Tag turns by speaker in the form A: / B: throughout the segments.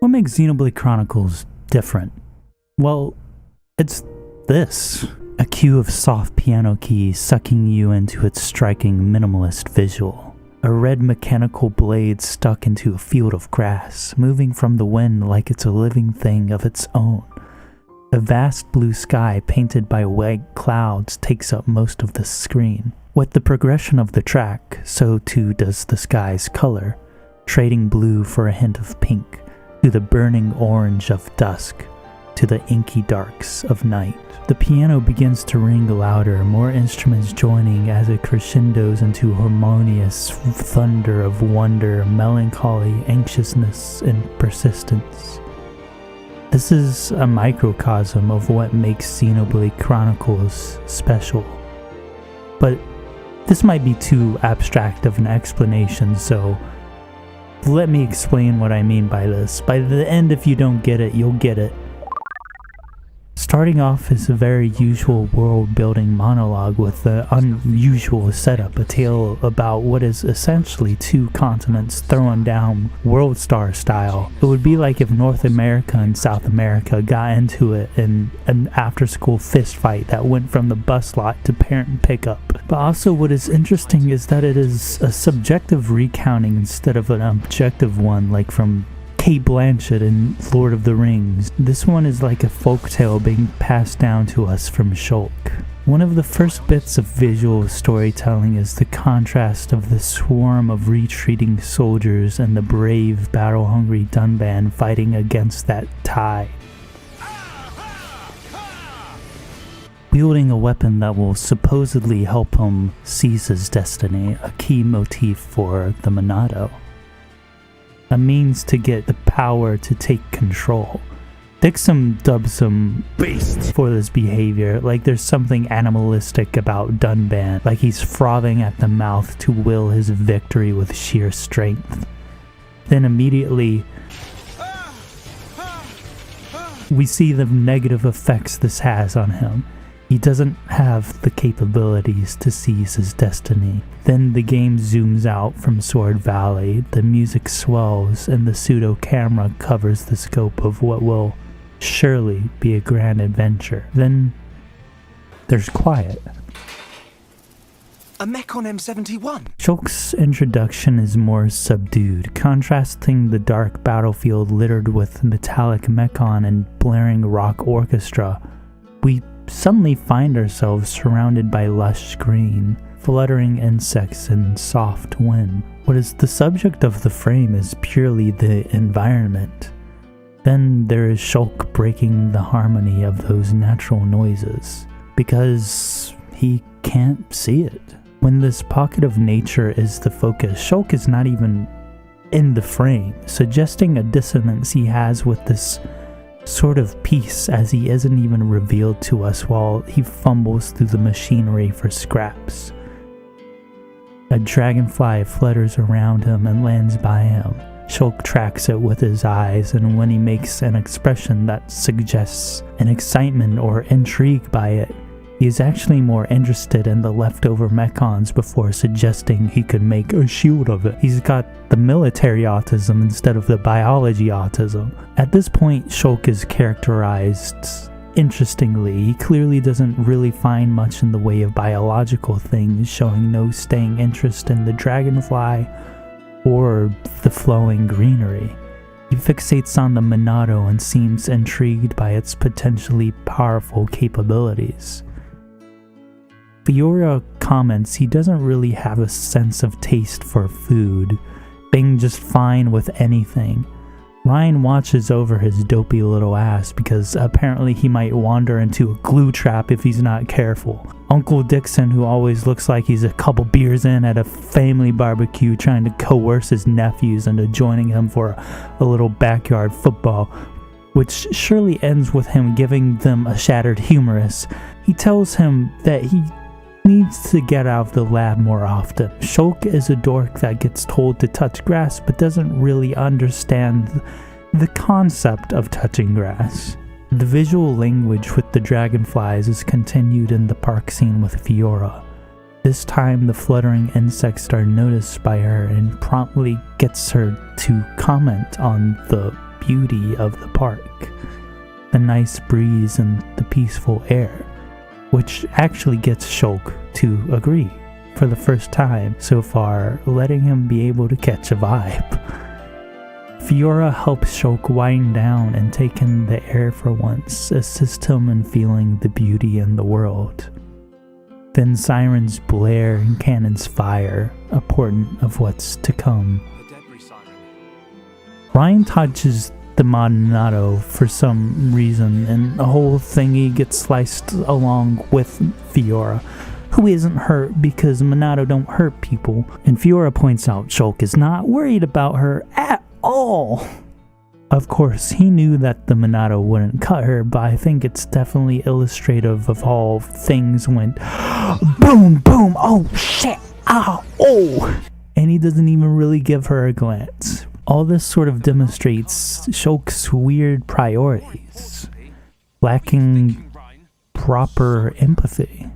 A: What makes Xenoblade Chronicles different? Well, it's this. A cue of soft piano keys sucking you into its striking minimalist visual. A red mechanical blade stuck into a field of grass, moving from the wind like it's a living thing of its own. A vast blue sky painted by white clouds takes up most of the screen. With the progression of the track, so too does the sky's color, trading blue for a hint of pink, to the burning orange of dusk, to the inky darks of night. The piano begins to ring louder, more instruments joining as it crescendos into harmonious thunder of wonder, melancholy, anxiousness, and persistence. This is a microcosm of what makes Xenoblade Chronicles special. But this might be too abstract of an explanation, so let me explain what I mean by this. By the end, if you don't get it, you'll get it. Starting off is a very usual world-building monologue with an unusual setup, a tale about what is essentially two continents thrown down World Star style. It would be like if North America and South America got into it in an after-school fist fight that went from the bus lot to parent pickup. But also what is interesting is that it is a subjective recounting instead of an objective one, like from Kate Blanchett in Lord of the Rings. This one is like a folktale being passed down to us from Shulk. One of the first bits of visual storytelling is the contrast of the swarm of retreating soldiers and the brave, battle-hungry Dunban fighting against that tide. Wielding a weapon that will supposedly help him seize his destiny, a key motif for the Monado. A means to get the power to take control. Dixon dubs him beast for this behavior, like there's something animalistic about Dunban, like he's frothing at the mouth to will his victory with sheer strength. Then immediately, we see the negative effects this has on him. He doesn't have the capabilities to seize his destiny. Then the game zooms out from Sword Valley, the music swells, and the pseudo-camera covers the scope of what will surely be a grand adventure. Then there's quiet.
B: A mech on M71.
A: Shulk's introduction is more subdued, contrasting the dark battlefield littered with metallic mechon and blaring rock orchestra. We suddenly find ourselves surrounded by lush green, fluttering insects and soft wind. What is the subject of the frame is purely the environment. Then there is Shulk breaking the harmony of those natural noises, because he can't see it. When this pocket of nature is the focus, Shulk is not even in the frame, suggesting a dissonance he has with this sort of peace as he isn't even revealed to us while he fumbles through the machinery for scraps. A dragonfly flutters around him and lands by him. Shulk tracks it with his eyes, and when he makes an expression that suggests an excitement or intrigue by it, he is actually more interested in the leftover mechons before suggesting he could make a shield of it. He's got the military autism instead of the biology autism. At this point, Shulk is characterized interestingly. He clearly doesn't really find much in the way of biological things, showing no staying interest in the dragonfly or the flowing greenery. He fixates on the Monado and seems intrigued by its potentially powerful capabilities. Fiora comments he doesn't really have a sense of taste for food, being just fine with anything. Reyn watches over his dopey little ass because apparently he might wander into a glue trap if he's not careful. Uncle Dixon, who always looks like he's a couple beers in at a family barbecue trying to coerce his nephews into joining him for a little backyard football, which surely ends with him giving them a shattered humerus. He tells him that he needs to get out of the lab more often. Shulk is a dork that gets told to touch grass but doesn't really understand the concept of touching grass. The visual language with the dragonflies is continued in the park scene with Fiora. This time the fluttering insects are noticed by her and promptly gets her to comment on the beauty of the park, the nice breeze and the peaceful air, which actually gets Shulk to agree for the first time so far, letting him be able to catch a vibe. Fiora helps Shulk wind down and take in the air for once, assist him in feeling the beauty in the world. Then sirens blare and cannons fire, a portent of what's to come. Reyn touches the Monado for some reason, and the whole thingy gets sliced along with Fiora, who isn't hurt because Monado don't hurt people, and Fiora points out Shulk is not worried about her at all. Of course, he knew that the Monado wouldn't cut her, but I think it's definitely illustrative of how things went boom, boom, oh shit, ow, oh, and he doesn't even really give her a glance. All this sort of demonstrates Shulk's weird priorities, lacking proper empathy.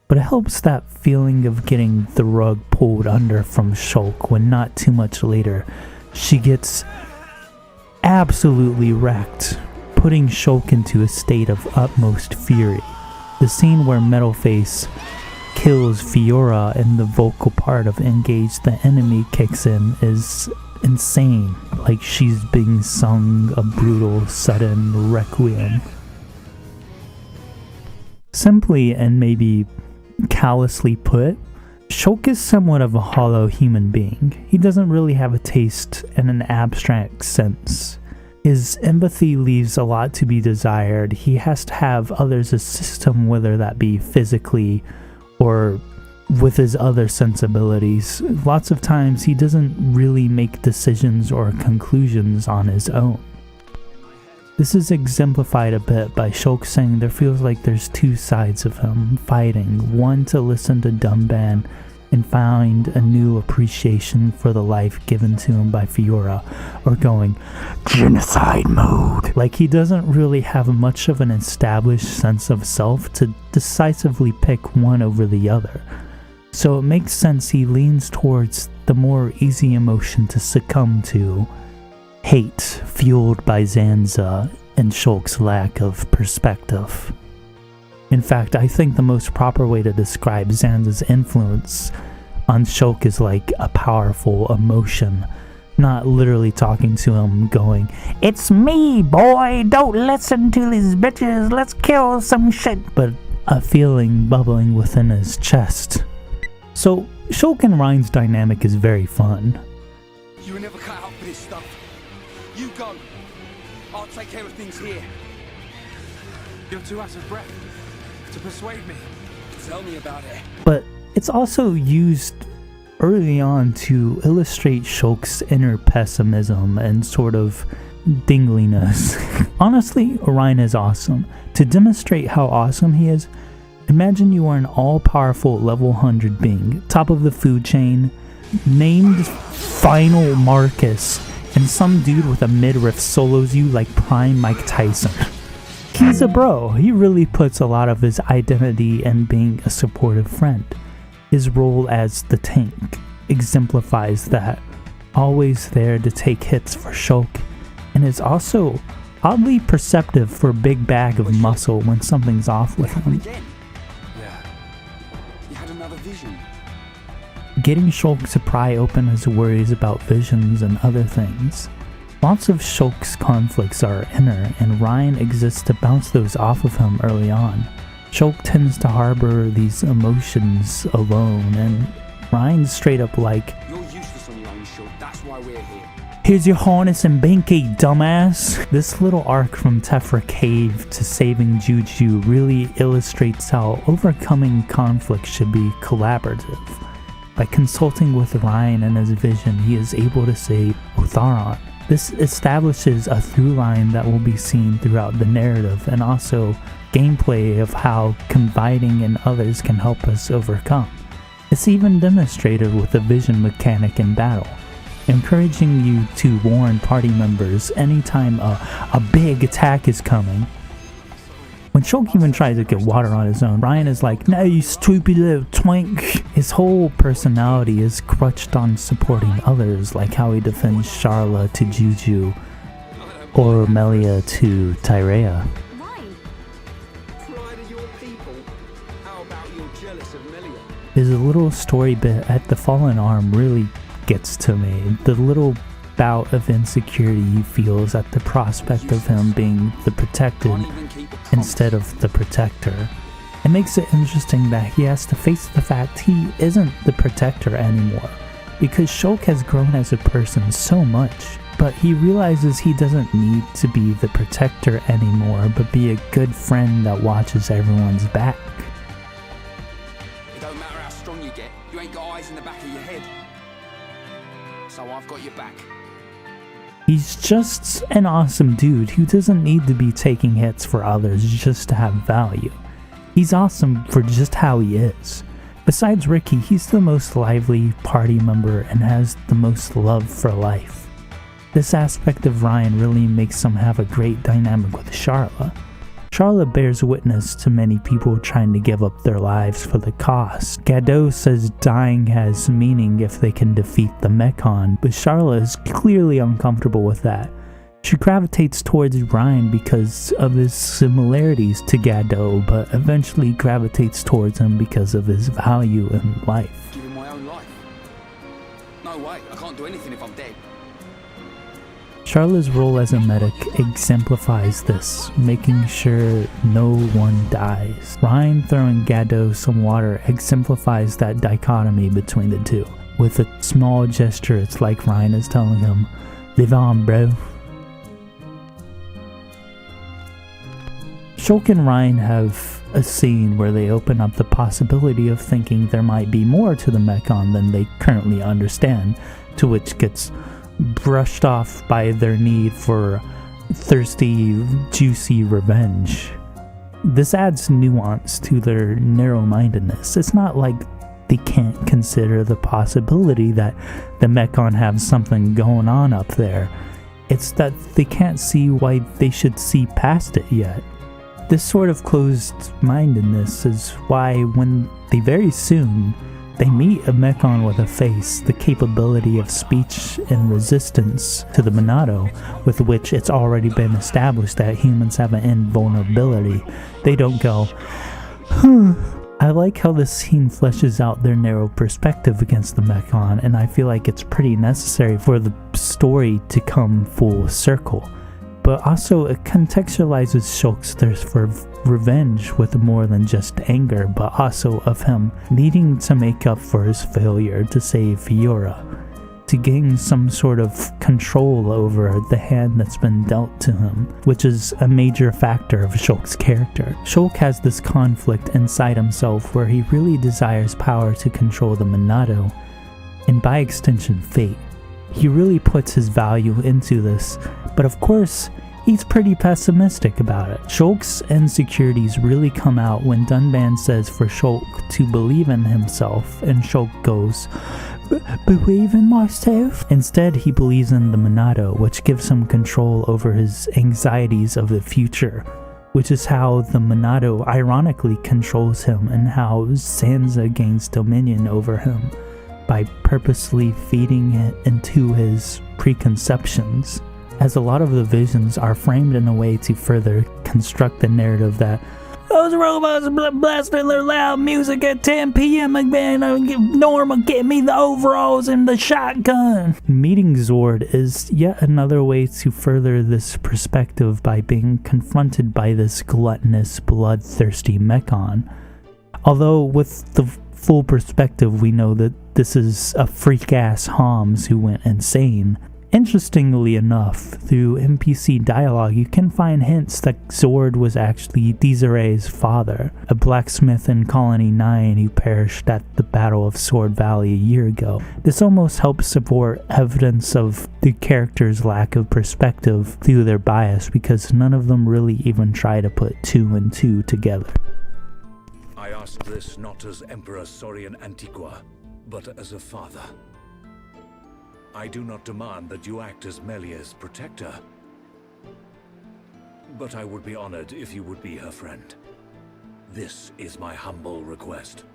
A: But it helps that feeling of getting the rug pulled under from Shulk when not too much later she gets absolutely wrecked, putting Shulk into a state of utmost fury. The scene where Metalface kills Fiora and the vocal part of Engage the Enemy kicks in is insane, like she's being sung a brutal, sudden requiem. Simply and maybe callously put, Shulk is somewhat of a hollow human being. He doesn't really have a taste in an abstract sense. His empathy leaves a lot to be desired. He has to have others assist him, whether that be physically or with his other sensibilities. Lots of times he doesn't really make decisions or conclusions on his own. This is exemplified a bit by Shulk saying there feels like there's two sides of him fighting, one to listen to Dumban and find a new appreciation for the life given to him by Fiora, or going genocide mode. Like he doesn't really have much of an established sense of self to decisively pick one over the other. So it makes sense he leans towards the more easy emotion to succumb to, hate fueled by Zanza and Shulk's lack of perspective. In fact, I think the most proper way to describe Zanza's influence on Shulk is like a powerful emotion, not literally talking to him going, "It's me, boy, don't listen to these bitches, let's kill some shit," but a feeling bubbling within his chest. So Shulk and Reyn's dynamic is very fun.
B: You were never cut out for this stuff. You go. I'll take care of things here. You're too out of breath to persuade me. Tell me about it.
A: But it's also used early on to illustrate Shulk's inner pessimism and sort of dingliness. Honestly, Reyn is awesome. To demonstrate how awesome he is, imagine you are an all-powerful level 100 being, top of the food chain, named Final Marcus, and some dude with a midriff solos you like prime Mike Tyson. He's a bro. He really puts a lot of his identity in being a supportive friend. His role as the tank exemplifies that, always there to take hits for Shulk, and is also oddly perceptive for a big bag of muscle when something's off with him.
B: Yeah. You had another vision.
A: Getting Shulk to pry open his worries about visions and other things. Lots of Shulk's conflicts are inner, and Reyn exists to bounce those off of him early on. Shulk tends to harbor these emotions alone, and Reyn's straight up like,
B: You're useless on your own, Shulk. That's why we're here.
A: "Here's your harness and Benkei, dumbass." This little arc from Tephra Cave to saving Juju really illustrates how overcoming conflict should be collaborative. By consulting with Reyn and his vision, he is able to save Otharon. This establishes a through line that will be seen throughout the narrative, and also gameplay of how confiding in others can help us overcome. It's even demonstrated with the vision mechanic in battle, encouraging you to warn party members anytime a big attack is coming. When Shulk even tries to get water on his own, Reyn is like, "No, you stupid little twink." His whole personality is crutched on supporting others, like how he defends Charla to Juju, or Melia to Tyrea.
C: Reyn.
B: Pride of your people. How about you're jealous of Melia?
A: His little story bit at the Fallen Arm really gets to me. The little bout of insecurity he feels at the prospect of him being the protected
B: Can't even keep a promise.
A: instead of the protector. It makes it interesting that he has to face the fact he isn't the protector anymore, because Shulk has grown as a person so much, but he realizes he doesn't need to be the protector anymore, but be a good friend that watches everyone's back.
B: It don't matter how strong you get, you ain't got eyes in the back of your head. So I've got your back.
A: He's just an awesome dude who doesn't need to be taking hits for others just to have value. He's awesome for just how he is. Besides Ricky, he's the most lively party member and has the most love for life. This aspect of Reyn really makes him have a great dynamic with Charla. Charla bears witness to many people trying to give up their lives for the cause. Godhood says dying has meaning if they can defeat the Mechon, but Charla is clearly uncomfortable with that. She gravitates towards Reyn because of his similarities to Godhood, but eventually gravitates towards him because of his value in life.
B: Give him my own life. No way, I can't do anything if I'm dead.
A: Charla's role as a medic exemplifies this, making sure no one dies. Reyn throwing Godhood some water exemplifies that dichotomy between the two. With a small gesture, it's like Reyn is telling him, "Live on, bro." Shulk and Reyn have a scene where they open up the possibility of thinking there might be more to the Mechon than they currently understand, to which gets brushed off by their need for thirsty, juicy revenge. This adds nuance to their narrow-mindedness. It's not like they can't consider the possibility that the Mechon have something going on up there. It's that they can't see why they should see past it yet. This sort of closed-mindedness is why when they very soon they meet a Mechon with a face, the capability of speech and resistance to the Monado, with which it's already been established that humans have an invulnerability. They don't go, I like how this scene fleshes out their narrow perspective against the Mechon, and I feel like it's pretty necessary for the story to come full circle. But also it contextualizes Shulk's thirst for revenge with more than just anger, but also of him needing to make up for his failure to save Fiora, to gain some sort of control over the hand that's been dealt to him, which is a major factor of Shulk's character. Shulk has this conflict inside himself where he really desires power to control the Monado, and by extension fate. He really puts his value into this, but of course, he's pretty pessimistic about it. Shulk's insecurities really come out when Dunban says for Shulk to believe in himself, and Shulk goes, "Believe in myself?" Instead, he believes in the Monado, which gives him control over his anxieties of the future, which is how the Monado ironically controls him and how Zanza gains dominion over him, by purposely feeding it into his preconceptions, as a lot of the visions are framed in a way to further construct the narrative that those robots blasting their loud music at 10 p.m. again, Norma get me the overalls and the shotgun. Meeting Zord is yet another way to further this perspective by being confronted by this gluttonous, bloodthirsty Mechon. Although with the full perspective, we know that this is a freak-ass Homs who went insane. Interestingly enough, through NPC dialogue, you can find hints that Zord was actually Desiree's father, a blacksmith in Colony 9 who perished at the Battle of Sword Valley a year ago. This almost helps support evidence of the character's lack of perspective through their bias, because none of them really even try to put two and two together.
D: I ask this not as Emperor Saurian Antiqua, but as a father. I do not demand that you act as Melia's protector, but I would be honored if you would be her friend. This is my humble request.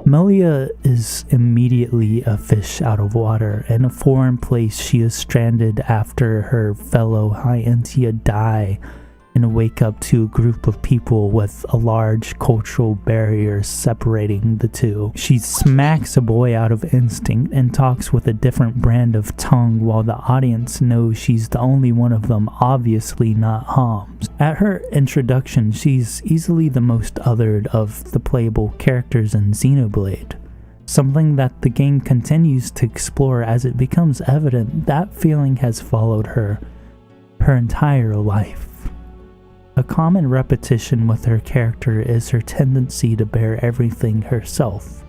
A: Melia is immediately a fish out of water. In a foreign place, she is stranded after her fellow High Entia die and wake up to a group of people with a large cultural barrier separating the two. She smacks a boy out of instinct and talks with a different brand of tongue while the audience knows she's the only one of them, obviously not Homs. At her introduction, she's easily the most othered of the playable characters in XENOBLADE. Something that the game continues to explore as it becomes evident that feeling has followed her entire life. A common repetition with her character is her tendency to bear everything herself.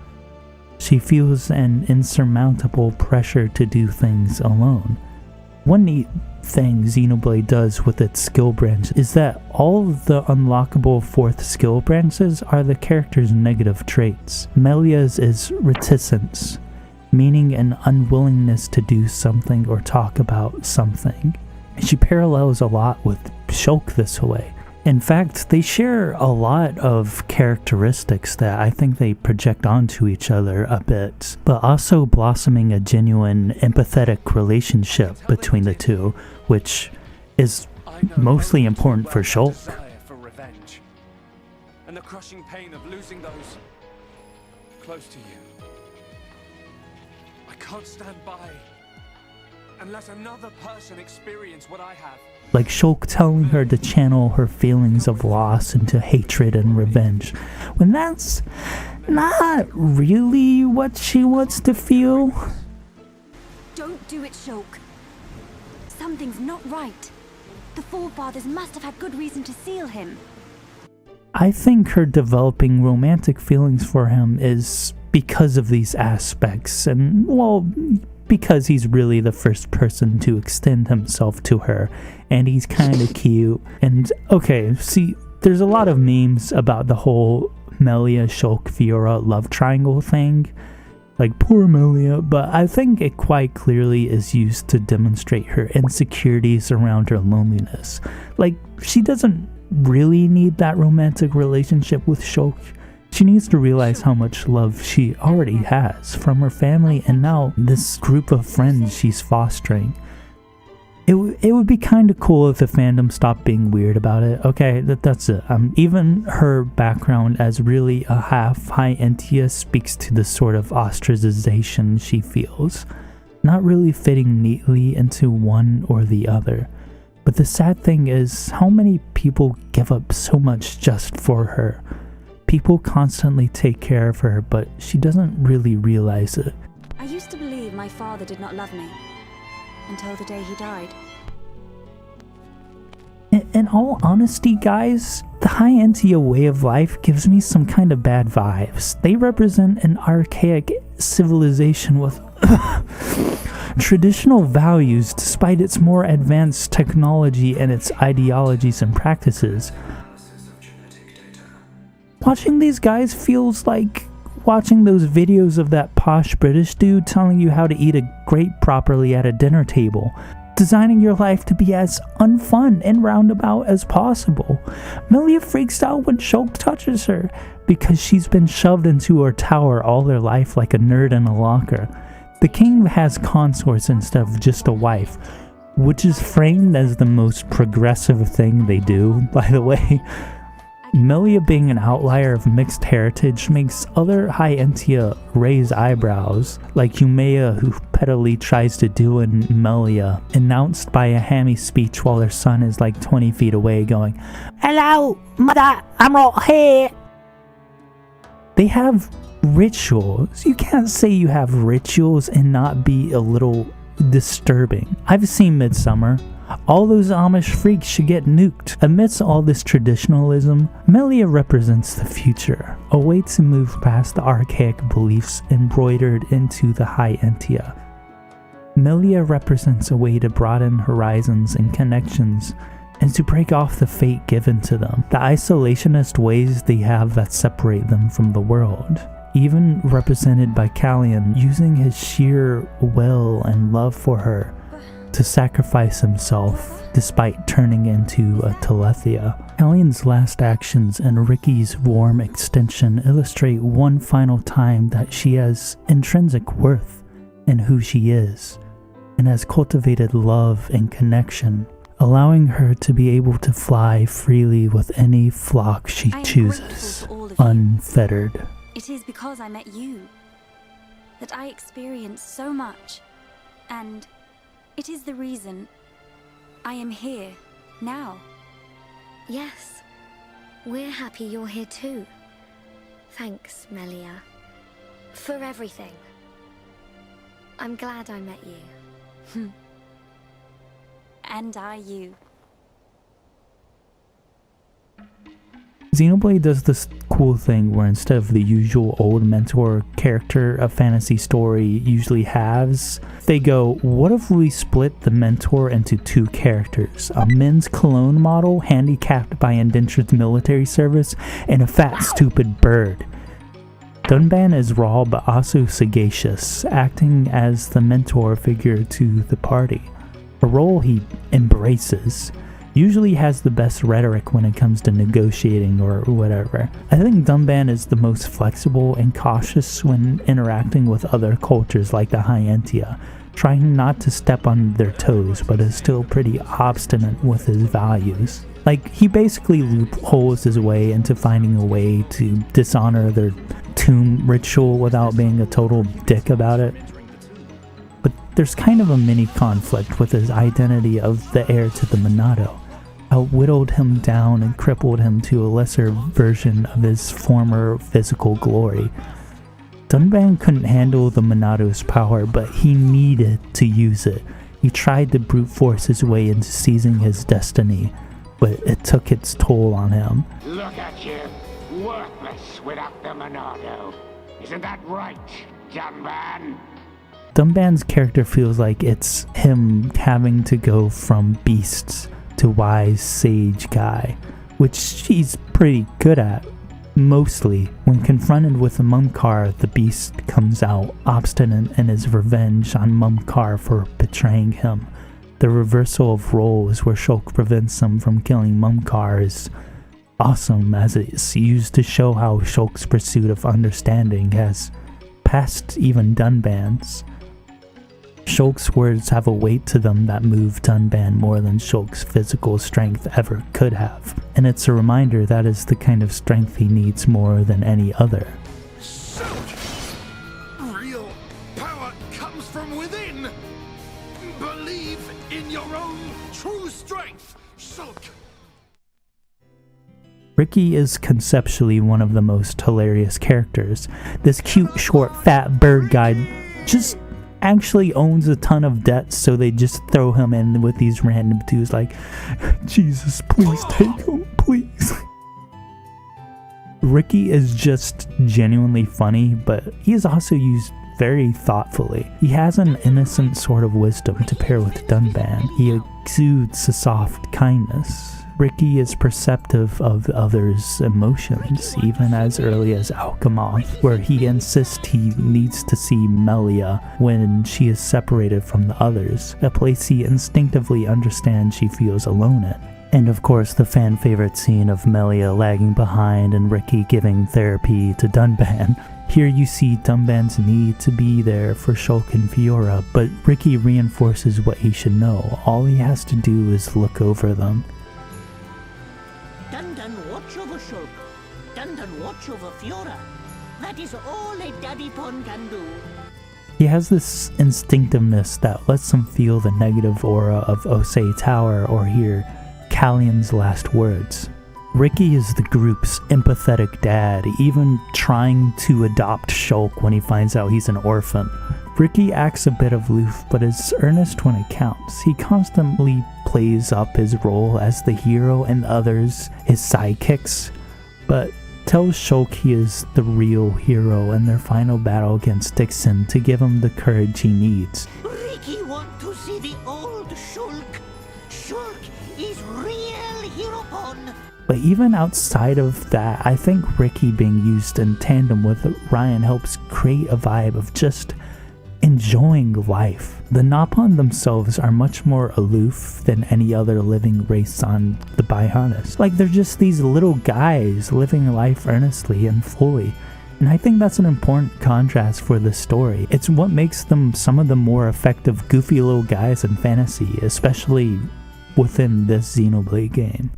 A: She feels an insurmountable pressure to do things alone. One neat thing XENOBLADE does with its skill branch is that all of the unlockable fourth skill branches are the character's negative traits. Melia's is reticence, meaning an unwillingness to do something or talk about something. And she parallels a lot with Shulk this way. In fact, they share a lot of characteristics that I think they project onto each other a bit, but also blossoming a genuine empathetic relationship between the two, which is mostly important for Shulk.
B: For revenge, and the crushing pain of losing those close to you. I can't stand by and let another person experience what I have.
A: Like Shulk telling her to channel her feelings of loss into hatred and revenge, when that's not really what she wants to feel.
C: Don't do it, Shulk. Something's not right. The forefathers must have had good reason to seal him.
A: I think her developing romantic feelings for him is because of these aspects, and well, because he's really the first person to extend himself to her, and he's kind of cute. And okay, see, there's a lot of memes about the whole Melia, Shulk, Fiora love triangle thing, like poor Melia, but I think it quite clearly is used to demonstrate her insecurities around her loneliness. Like, she doesn't really need that romantic relationship with Shulk. She needs to realize how much love she already has from her family and now this group of friends she's fostering. It would be kind of cool if the fandom stopped being weird about it. Okay, that's it. Even her background as really a half High Entia speaks to the sort of ostracization she feels, not really fitting neatly into one or the other. But the sad thing is how many people give up so much just for her. People constantly take care of her, but she doesn't really realize it.
C: I used to believe my father did not love me, until the day he died.
A: In all honesty, guys, the High Entia way of life gives me some kind of bad vibes. They represent an archaic civilization with traditional values despite its more advanced technology and its ideologies and practices. Watching these guys feels like watching those videos of that posh British dude telling you how to eat a grape properly at a dinner table, designing your life to be as unfun and roundabout as possible. Melia freaks out when Shulk touches her because she's been shoved into her tower all her life like a nerd in a locker. The king has consorts instead of just a wife, which is framed as the most progressive thing they do, by the way. Melia being an outlier of mixed heritage makes other High Entia raise eyebrows, like Umea, who pettily tries to do in Melia, announced by a hammy speech while her son is like 20 feet away going, "Hello, mother, I'm right here." They have rituals. You can't say you have rituals and not be a little disturbing. I've seen Midsummer. All those Amish freaks should get nuked. Amidst all this traditionalism, Melia represents the future, a way to move past the archaic beliefs embroidered into the High Entia. Melia represents a way to broaden horizons and connections, and to break off the fate given to them, the isolationist ways they have that separate them from the world. Even represented by Callian using his sheer will and love for her to sacrifice himself despite turning into a Telethia. Callion's last actions and Ricky's warm extension illustrate one final time that she has intrinsic worth in who she is, and has cultivated love and connection, allowing her to be able to fly freely with any flock she chooses, unfettered.
C: It is because I met you that I experienced so much, and it is the reason I am here now.
E: Yes, we're happy you're here too. Thanks, Melia, for everything. I'm glad I met you.
C: And I you.
A: Xenoblade does this cool thing where instead of the usual old mentor character a fantasy story usually has, they go, what if we split the mentor into two characters? A men's cologne model handicapped by indentured military service, and a fat stupid bird. Dunban is raw but also sagacious, acting as the mentor figure to the party. A role he embraces. Usually has the best rhetoric when it comes to negotiating or whatever. I think Dunban is the most flexible and cautious when interacting with other cultures like the High Entia, trying not to step on their toes but is still pretty obstinate with his values. Like, he basically loopholes his way into finding a way to dishonor their tomb ritual without being a total dick about it. But there's kind of a mini conflict with his identity of the heir to the Monado. Whittled him down and crippled him to a lesser version of his former physical glory. Dunban couldn't handle the Monado's power, but he needed to use it. He tried to brute force his way into seizing his destiny, but it took its toll on him.
F: Look at you, worthless without the Monado. Isn't that right, Dunban?
A: Dunban's character feels like it's him having to go from beasts to wise sage guy, which he's pretty good at. Mostly, when confronted with a Mumkar, the beast comes out obstinate in his revenge on Mumkar for betraying him. The reversal of roles where Shulk prevents him from killing Mumkar is awesome, as it's used to show how Shulk's pursuit of understanding has passed even Dunban's. Shulk's words have a weight to them that move Dunban more than Shulk's physical strength ever could have, and it's a reminder that is the kind of strength he needs more than any other.
B: Shulk! Real power comes from within! Believe in your own true strength, Shulk!
A: Ricky is conceptually one of the most hilarious characters. This cute, short, fat bird guy just actually owns a ton of debts, so they just throw him in with these random dudes like, Jesus, please take him, please. Ricky is just genuinely funny, but he is also used very thoughtfully. He has an innocent sort of wisdom to pair with Dunban. He exudes a soft kindness. Ricky is perceptive of others' emotions, even as early as Alchemoth, where he insists he needs to see Melia when she is separated from the others, a place he instinctively understands she feels alone in. And of course, the fan favorite scene of Melia lagging behind and Ricky giving therapy to Dunban. Here you see Dunban's need to be there for Shulk and Fiora, but Ricky reinforces what he should know. All he has to do is look over them.
G: Dunban watch over Shulk. Dunban watch over Fiora. That is all a Daddypon can do.
A: He has this instinctiveness that lets him feel the negative aura of Osei Tower or hear Callion's last words. Ricky is the group's empathetic dad, even trying to adopt Shulk when he finds out he's an orphan. Ricky acts a bit aloof, but is earnest when it counts. He constantly plays up his role as the hero and others his sidekicks, but tells Shulk he is the real hero in their final battle against Dixon to give him the courage he needs.
G: Ricky want to see the old Shulk. Shulk is real Heropon.
A: But even outside of that, I think Ricky being used in tandem with Reyn helps create a vibe of just enjoying life. The Nopon themselves are much more aloof than any other living race on the Bionis. Like, they're just these little guys living life earnestly and fully. And I think that's an important contrast for this story. It's what makes them some of the more effective goofy little guys in fantasy, especially within this Xenoblade game.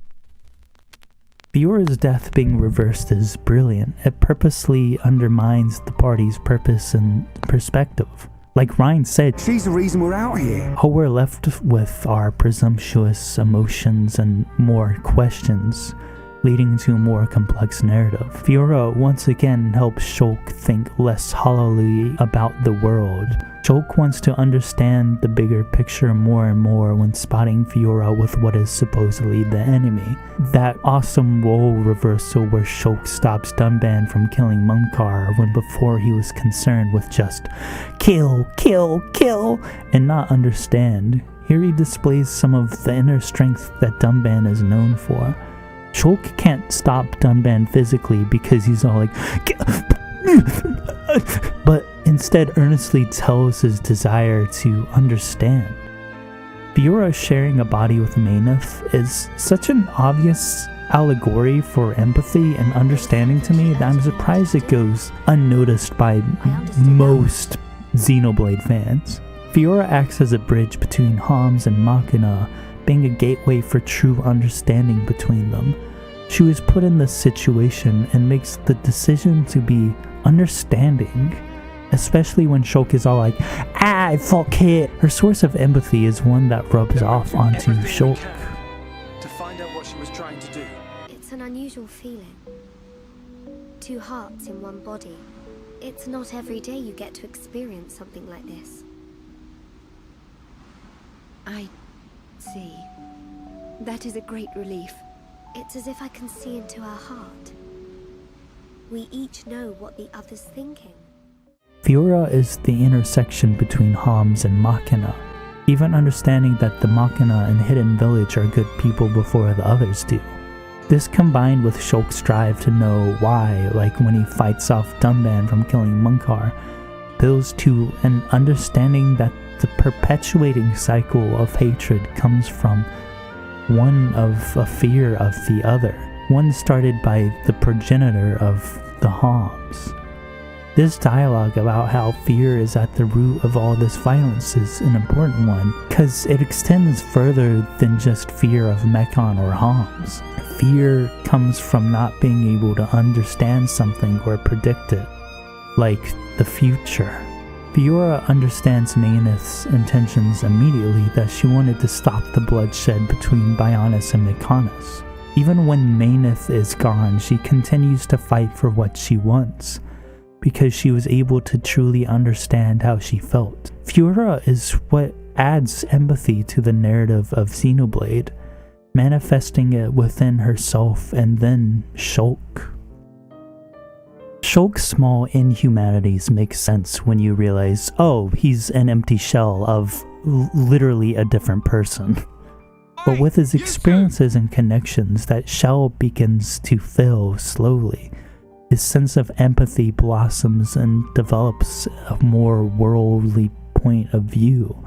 A: Fiora's death being reversed is brilliant. It purposely undermines the party's purpose and perspective. Like Reyn said,
H: she's the reason we're out here.
A: all we're left with are presumptuous emotions and more questions, leading to a more complex narrative. Fiora once again helps Shulk think less hollowly about the world. Shulk wants to understand the bigger picture more and more when spotting Fiora with what is supposedly the enemy. That awesome role reversal where Shulk stops Dunban from killing Munkar when before he was concerned with just kill, kill, kill, and not understand. Here he displays some of the inner strength that Dunban is known for. Shulk can't stop Dunban physically because he's all like, but instead earnestly tells his desire to understand. Fiora sharing a body with Meyneth is such an obvious allegory for empathy and understanding to me that I'm surprised it goes unnoticed by most Xenoblade fans. Fiora acts as a bridge between Homs and Machina, being a gateway for true understanding between them. She was put in this situation and makes the decision to be understanding, especially when Shulk is all like, ah, fuck it. Her source of empathy is one that rubs off onto Shulk.
B: To find out what she was trying to do.
E: It's an unusual feeling. Two hearts in one body. It's not every day you get to experience something like this.
I: I see. That is a great relief.
E: It's as if I can see into our heart. We each know what the other's thinking.
A: Fiora is the intersection between Homs and Machina, even understanding that the Machina and Hidden Village are good people before the others do. This combined with Shulk's drive to know why, like when he fights off Dunban from killing Munkar, builds to an understanding that the perpetuating cycle of hatred comes from one of a fear of the other, one started by the progenitor of the Homs. This dialogue about how fear is at the root of all this violence is an important one, because it extends further than just fear of Mechon or Homs. Fear comes from not being able to understand something or predict it, like the future. Fiora understands Meyneth's intentions immediately, that she wanted to stop the bloodshed between Bionis and Mechonis. Even when Meyneth is gone, she continues to fight for what she wants, because she was able to truly understand how she felt. Fiora is what adds empathy to the narrative of Xenoblade, manifesting it within herself and then Shulk. Shulk's small inhumanities make sense when you realize, oh, he's an empty shell of literally a different person. But with his experiences and connections, that shell begins to fill slowly. His sense of empathy blossoms and develops a more worldly point of view.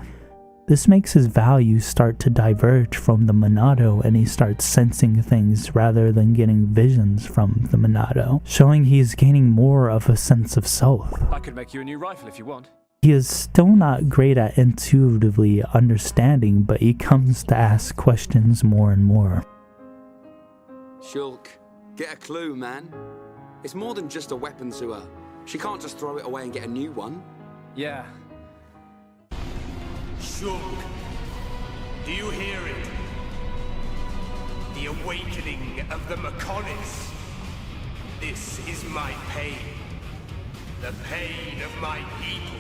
A: This makes his values start to diverge from the Monado, and he starts sensing things rather than getting visions from the Monado, showing he is gaining more of a sense of self.
B: I could make you a new rifle if you want.
A: He is still not great at intuitively understanding, but he comes to ask questions more and more.
J: Shulk, get a clue, man. It's more than just a weapon to her. She can't just throw it away and get a new one.
B: Yeah.
K: Shulk, do you hear it? The awakening of the Mechonis. This is my pain. The pain of my people,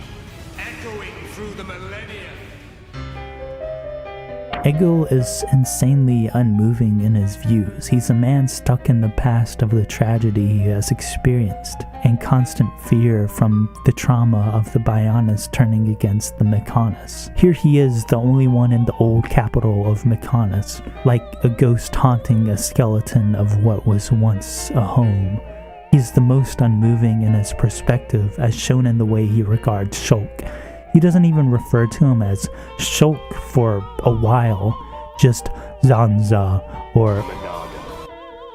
K: echoing through the millennia.
A: Egil is insanely unmoving in his views. He's a man stuck in the past of the tragedy he has experienced, and constant fear from the trauma of the Bionis turning against the Mechonis. Here he is, the only one in the old capital of Mechonis, like a ghost haunting a skeleton of what was once a home. He's the most unmoving in his perspective, as shown in the way he regards Shulk. He doesn't even refer to him as Shulk for a while, just Zanza, or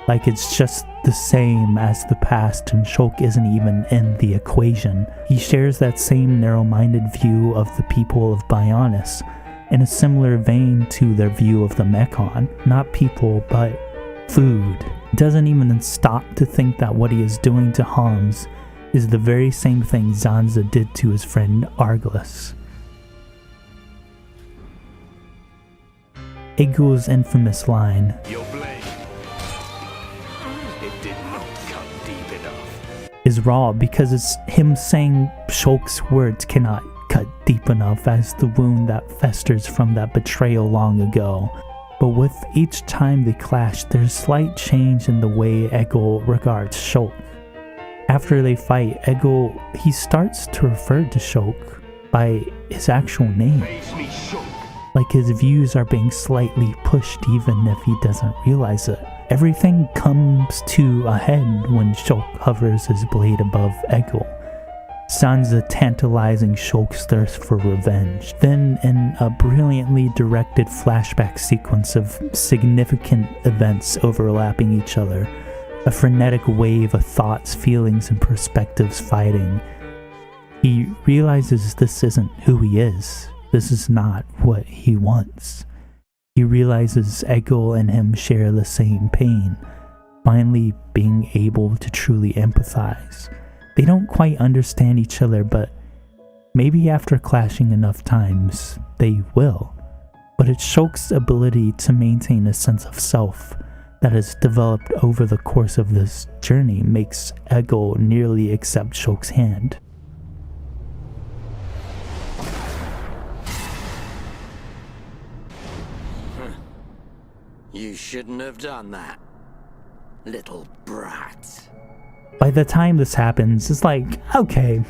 A: like it's just the same as the past, and Shulk isn't even in the equation. He shares that same narrow-minded view of the people of Bionis, in a similar vein to their view of the Mechon. Not people, but food. He doesn't even stop to think that what he is doing to Homs is the very same thing Zanza did to his friend Arglus. Egil's infamous line,
K: Your blade. It did not cut deep enough.
A: Is raw because it's him saying Shulk's words cannot cut deep enough as the wound that festers from that betrayal long ago. But with each time they clash, there's slight change in the way Egil regards Shulk. After they fight, Egil, he starts to refer to Shulk by his actual name.
K: Face me, Shulk.
A: Like his views are being slightly pushed even if he doesn't realize it. Everything comes to a head when Shulk hovers his blade above Egil. Zanza tantalizing Shulk's thirst for revenge. Then, in a brilliantly directed flashback sequence of significant events overlapping each other, a frenetic wave of thoughts, feelings, and perspectives fighting, he realizes this isn't who he is. This is not what he wants. He realizes Egil and him share the same pain, finally being able to truly empathize. They don't quite understand each other, but maybe after clashing enough times, they will. But it's Shulk's ability to maintain a sense of self that has developed over the course of this journey makes Egil nearly accept Shulk's hand.
H: You shouldn't have done that, little brat.
A: By the time this happens, it's like, okay,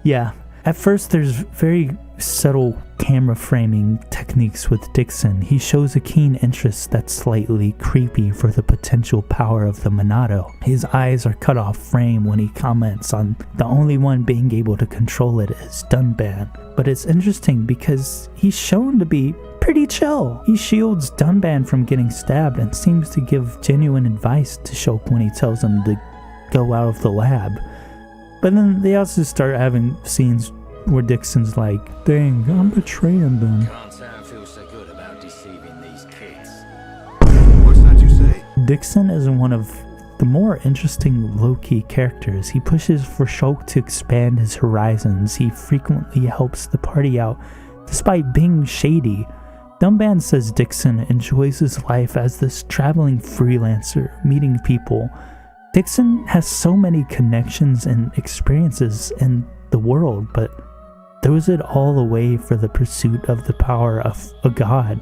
A: yeah. At first, there's very subtle camera framing techniques with Dixon. He shows a keen interest that's slightly creepy for the potential power of the Monado. His eyes are cut off frame when he comments on the only one being able to control it is Dunban. But it's interesting because he's shown to be pretty chill. He shields Dunban from getting stabbed and seems to give genuine advice to Shulk when he tells him to go out of the lab. But then they also start having scenes where Dixon's like, dang, I'm betraying them.
H: Can't say I feel so good about deceiving these kids.
K: What's that you say?
A: Dixon is one of the more interesting low-key characters. He pushes for Shulk to expand his horizons. He frequently helps the party out despite being shady. Dunban says Dixon enjoys his life as this traveling freelancer, meeting people. Dixon has so many connections and experiences in the world, but throws it all away for the pursuit of the power of a god.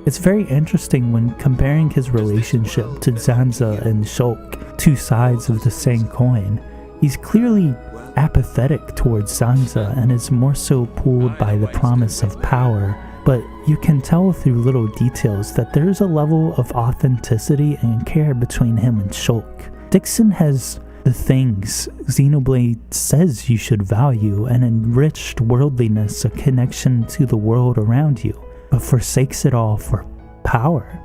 A: It's very interesting when comparing his relationship to Zanza and Shulk, two sides of the same coin. He's clearly apathetic towards Zanza and is more so pulled by the promise of power, but you can tell through little details that there's a level of authenticity and care between him and Shulk. Dixon has the things Xenoblade says you should value: an enriched worldliness, a connection to the world around you, but forsakes it all for power.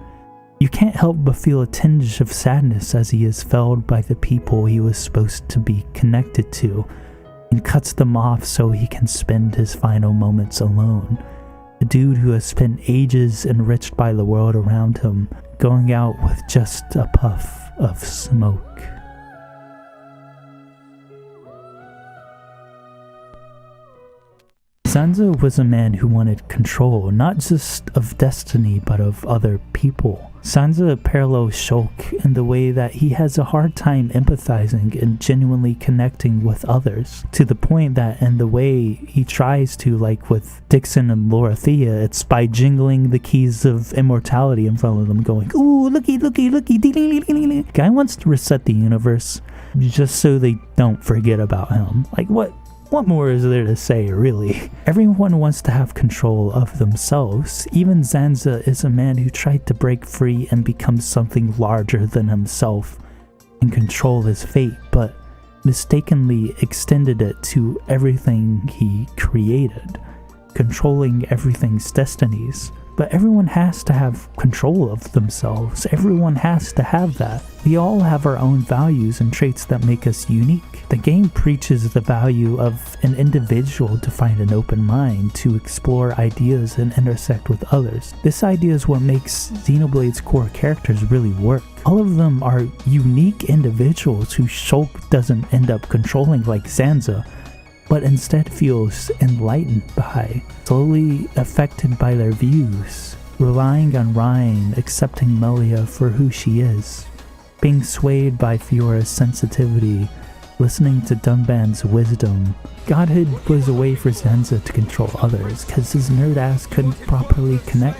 A: You can't help but feel a tinge of sadness as he is felled by the people he was supposed to be connected to, and cuts them off so he can spend his final moments alone. A dude who has spent ages enriched by the world around him, going out with just a puff of smoke. Zanza was a man who wanted control, not just of destiny, but of other people. Zanza parallels Shulk in the way that he has a hard time empathizing and genuinely connecting with others, to the point that in the way he tries to, like with Dixon and Lorithia, it's by jingling the keys of immortality in front of them, going, ooh, looky, looky, looky, ding. Guy wants to reset the universe just so they don't forget about him. Like, what more is there to say, really? Everyone wants to have control of themselves. Even Zanza is a man who tried to break free and become something larger than himself and control his fate, but mistakenly extended it to everything he created, controlling everything's destinies. But everyone has to have control of themselves. Everyone has to have that. We all have our own values and traits that make us unique. The game preaches the value of an individual to find an open mind, to explore ideas and intersect with others. This idea is what makes Xenoblade's core characters really work. All of them are unique individuals who Shulk doesn't end up controlling like Zanza, but instead feels enlightened by, slowly affected by their views, relying on Reyn, accepting Melia for who she is, being swayed by Fiora's sensitivity, listening to Dunban's wisdom. Godhood was a way for Zanza to control others, cause his nerd ass couldn't properly connect.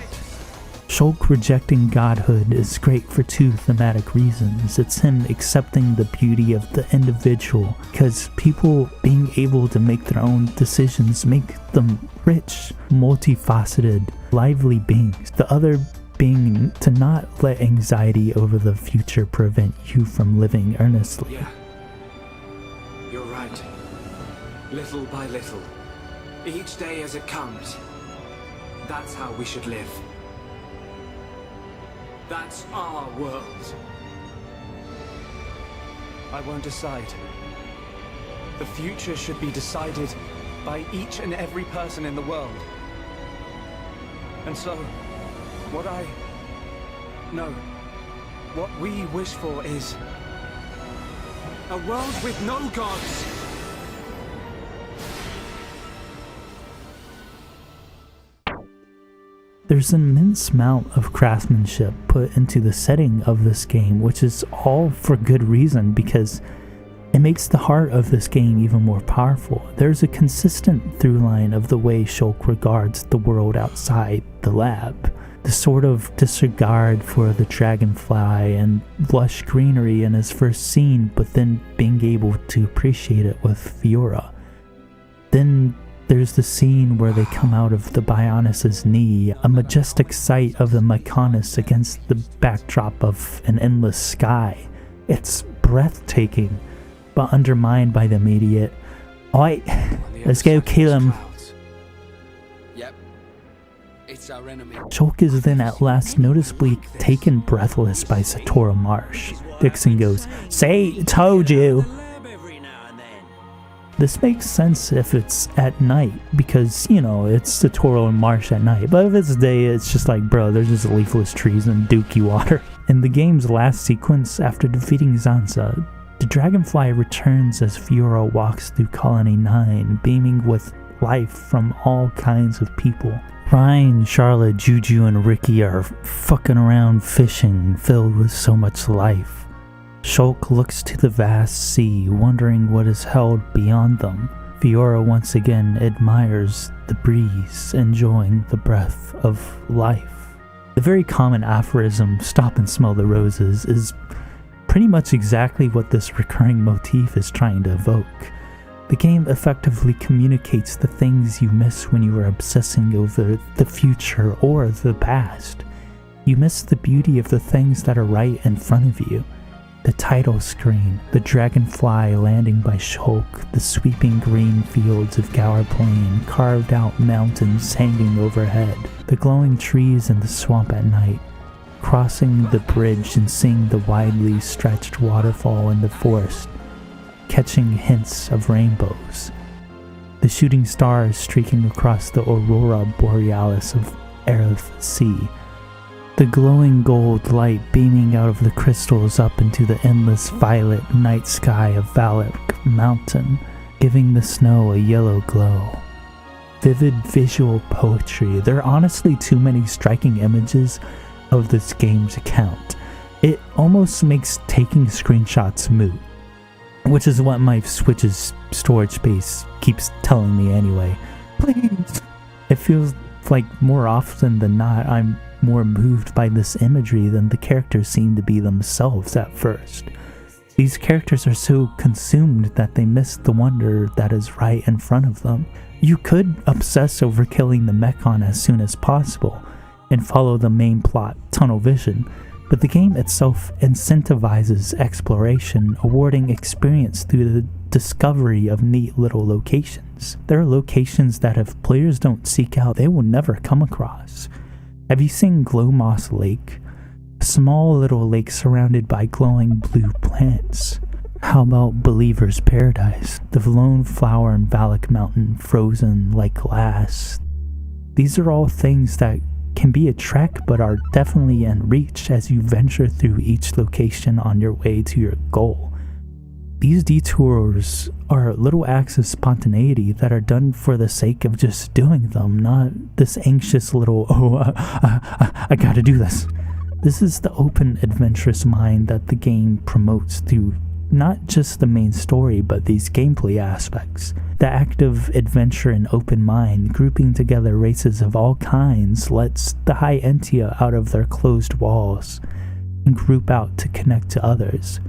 A: Shulk rejecting godhood is great for two thematic reasons. It's him accepting the beauty of the individual, because people being able to make their own decisions make them rich, multifaceted, lively beings. The other being to not let anxiety over the future prevent you from living earnestly.
J: Yeah, you're right. Little by little, each day as it comes, that's how we should live. That's our world.
B: I won't decide. The future should be decided by each and every person in the world. And so, what we wish for is a world with no gods.
A: There's an immense amount of craftsmanship put into the setting of this game, which is all for good reason, because it makes the heart of this game even more powerful. There's a consistent through line of the way Shulk regards the world outside the lab. The sort of disregard for the dragonfly and lush greenery in his first scene, but then being able to appreciate it with Fiora. Then there's the scene where they come out of the Bionis's knee, a majestic sight of the Mykonos against the backdrop of an endless sky. It's breathtaking, but undermined by the immediate, "Oi, let's go kill him."
J: Yep, it's our enemy.
A: Shulk is then at last noticeably taken breathless by Satora Marsh. Dixon goes, "Say, told you." This makes sense if it's at night, because, you know, it's Satora and Marsh at night. But if it's day, it's just like, bro, there's just leafless trees and dookie water. In the game's last sequence, after defeating Zanza, the dragonfly returns as Fiora walks through Colony 9, beaming with life from all kinds of people. Reyn, Charlotte, Juju, and Ricky are fucking around fishing, filled with so much life. Shulk looks to the vast sea, wondering what is held beyond them. Fiora once again admires the breeze, enjoying the breath of life. The very common aphorism, "Stop and smell the roses," is pretty much exactly what this recurring motif is trying to evoke. The game effectively communicates the things you miss when you are obsessing over the future or the past. You miss the beauty of the things that are right in front of you. The title screen, the dragonfly landing by Shulk, the sweeping green fields of Gower Plain, carved out mountains hanging overhead, the glowing trees in the swamp at night, crossing the bridge and seeing the widely stretched waterfall in the forest, catching hints of rainbows, the shooting stars streaking across the aurora borealis of Aerith Sea, the glowing gold light beaming out of the crystals up into the endless violet night sky of Valak Mountain, giving the snow a yellow glow. Vivid visual poetry. There are honestly too many striking images of this game's account. It almost makes taking screenshots moot, which is what my Switch's storage space keeps telling me anyway. Please! It feels like more often than not I'm more moved by this imagery than the characters seem to be themselves at first. These characters are so consumed that they miss the wonder that is right in front of them. You could obsess over killing the Mechon as soon as possible and follow the main plot tunnel vision, but the game itself incentivizes exploration, awarding experience through the discovery of neat little locations. There are locations that if players don't seek out, they will never come across. Have you seen Glowmoss Lake? A small little lake surrounded by glowing blue plants. How about Believer's Paradise? The lone flower in Valak Mountain, frozen like glass. These are all things that can be a trek but are definitely in reach as you venture through each location on your way to your goal. These detours are little acts of spontaneity that are done for the sake of just doing them, not this anxious little, I gotta do this. This is the open, adventurous mind that the game promotes through not just the main story, but these gameplay aspects. The act of adventure and open mind, grouping together races of all kinds, lets the High Entia out of their closed walls and group out to connect to others,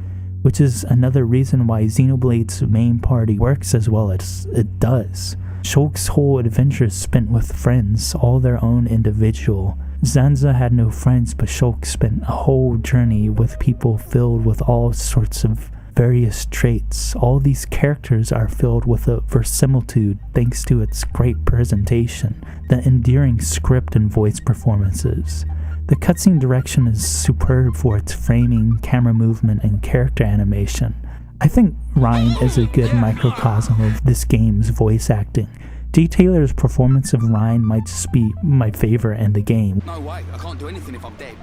A: which is another reason why Xenoblade's main party works as well as it does. Shulk's whole adventure is spent with friends, all their own individual. Zanza had no friends, but Shulk spent a whole journey with people filled with all sorts of various traits. All these characters are filled with a verisimilitude thanks to its great presentation, the endearing script and voice performances. The cutscene direction is superb for its framing, camera movement, and character animation. I think Reyn is a good microcosm of this game's voice acting. G. Taylor's performance of Reyn might just be my favorite in the game.
L: No way, I can't do anything if I'm dead.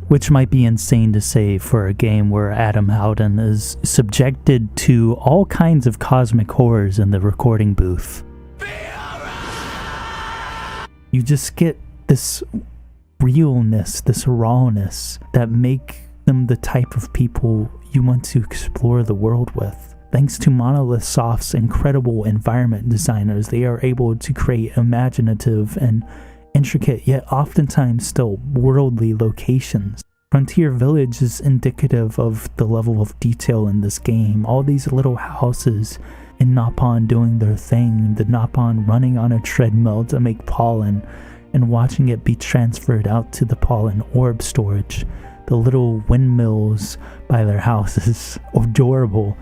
A: Which might be insane to say for a game where Adam Howden is subjected to all kinds of cosmic horrors in the recording booth. Fiora! You just get this realness, this rawness that make them the type of people you want to explore the world with. Thanks to Monolith Soft's incredible environment designers, they are able to create imaginative and intricate yet oftentimes still worldly locations. Frontier Village is indicative of the level of detail in this game. All these little houses in Nopon doing their thing, the Nopon running on a treadmill to make pollen and watching it be transferred out to the pollen orb storage, the little windmills by their houses, adorable.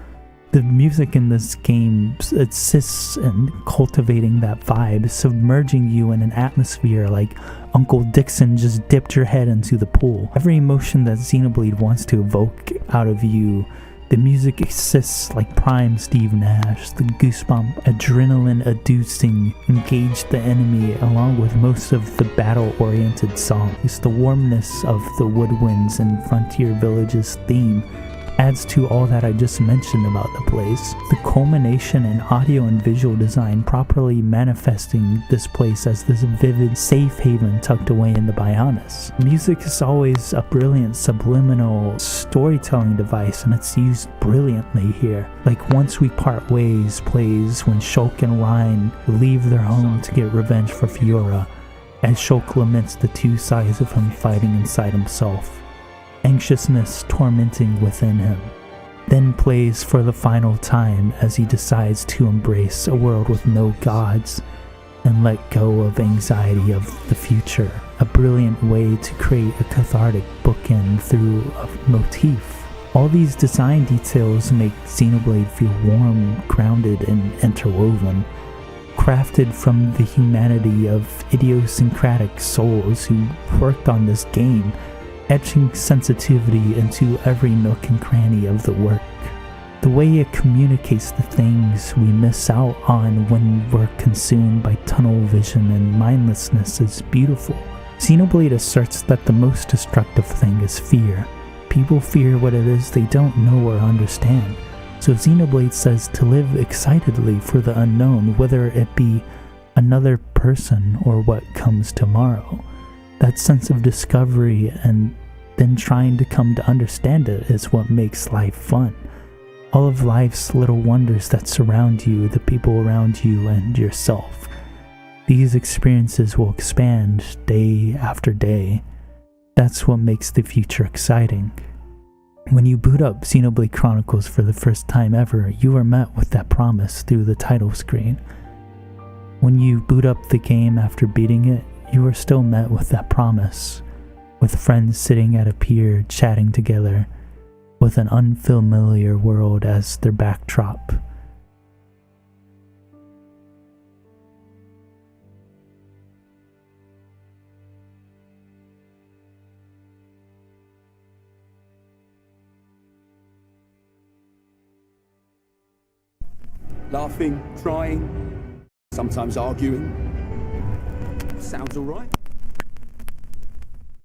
A: The music in this game assists in cultivating that vibe, submerging you in an atmosphere like Uncle Dixon just dipped your head into the pool. Every emotion that Xenoblade wants to evoke out of you, the music assists like prime Steve Nash. The goosebump, adrenaline-inducing, engage the enemy along with most of the battle-oriented songs. The warmness of the woodwinds and Frontier Village's theme adds to all that I just mentioned about the place. The culmination in audio and visual design properly manifesting this place as this vivid safe haven tucked away in the Bionis. Music is always a brilliant subliminal storytelling device, and it's used brilliantly here. Like Once We Part Ways plays when Shulk and Reyn leave their home to get revenge for Fiora, as Shulk laments the two sides of him fighting inside himself, anxiousness tormenting within him, then plays for the final time as he decides to embrace a world with no gods and let go of anxiety of the future. A brilliant way to create a cathartic bookend through a motif. All these design details make Xenoblade feel warm, grounded, and interwoven, crafted from the humanity of idiosyncratic souls who worked on this game, etching sensitivity into every nook and cranny of the work. The way it communicates the things we miss out on when we're consumed by tunnel vision and mindlessness is beautiful. Xenoblade asserts that the most destructive thing is fear. People fear what it is they don't know or understand. So Xenoblade says to live excitedly for the unknown, whether it be another person or what comes tomorrow. That sense of discovery and then trying to come to understand it is what makes life fun. All of life's little wonders that surround you, the people around you, and yourself. These experiences will expand day after day. That's what makes the future exciting. When you boot up Xenoblade Chronicles for the first time ever, you are met with that promise through the title screen. When you boot up the game after beating it, you are still met with that promise. with friends sitting at a pier chatting together, with an unfamiliar world as their backdrop.
M: Laughing, crying, sometimes arguing. Sounds all right.